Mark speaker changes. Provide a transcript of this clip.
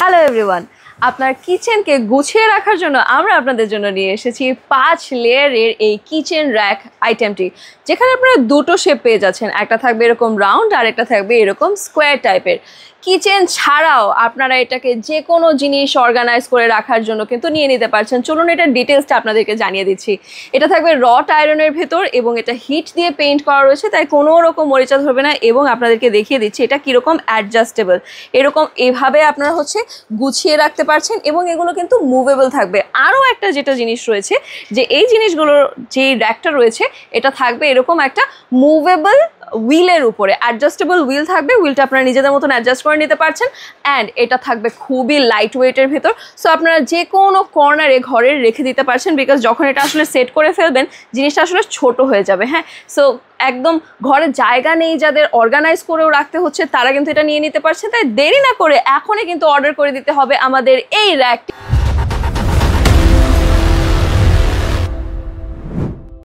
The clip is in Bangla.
Speaker 1: হ্যালো এভরিওয়ান, আপনার কিচেনকে গুছিয়ে রাখার জন্য আমরা আপনাদের জন্য নিয়ে এসেছি 5 লেয়ারের এই কিচেন র্যাক আইটেমটি, যেখানে আপনারা দুটো শেপ পেয়ে যাচ্ছেন। একটা থাকবে এরকম রাউন্ড আর একটা থাকবে এরকম স্কোয়ার টাইপের। কিচেন ছাড়াও আপনারা এটাকে যে কোনো জিনিস অর্গানাইজ করে রাখার জন্য কিন্তু নিয়ে নিতে পারছেন। চলুন এটার ডিটেলসটা আপনাদেরকে জানিয়ে দিচ্ছি। এটা থাকবে রট আয়রনের ভেতর এবং এটা হিট দিয়ে পেইন্ট করা রয়েছে, তাই কোনো রকম মরিচা ধরবে না। এবং আপনাদেরকে দেখিয়ে দিচ্ছি এটা কীরকম অ্যাডজাস্টেবল, এরকম এভাবে আপনারা গুছিয়ে রাখতে পারছেন এবং এগুলো কিন্তু মুভেবল থাকবে। আরও একটা যেটা জিনিস রয়েছে যে এই জিনিসগুলোর যে র্যাকটা রয়েছে এটা থাকবে এরকম একটা মুভেবল হুইলের উপরে, অ্যাডজাস্টেবল হুইল থাকবে। হুইলটা আপনারা নিজেদের মতন অ্যাডজাস্ট করে নিতে পারছেন। অ্যান্ড এটা থাকবে খুবই লাইট ওয়েটের ভেতর, সো আপনারা যে কোনো কর্নারে ঘরের রেখে দিতে পারছেন, বিকজ যখন এটা আসলে সেট করে ফেলবেন জিনিসটা আসলে ছোট হয়ে যাবে। হ্যাঁ, সো একদম ঘরে জায়গা নেই যাদের, অর্গানাইজ করেও রাখতে হচ্ছে, তারা কিন্তু এটা নিয়ে নিতে পারছে। তাই দেরি না করে এখনই কিন্তু অর্ডার করে দিতে হবে আমাদের এই র্যাকটি।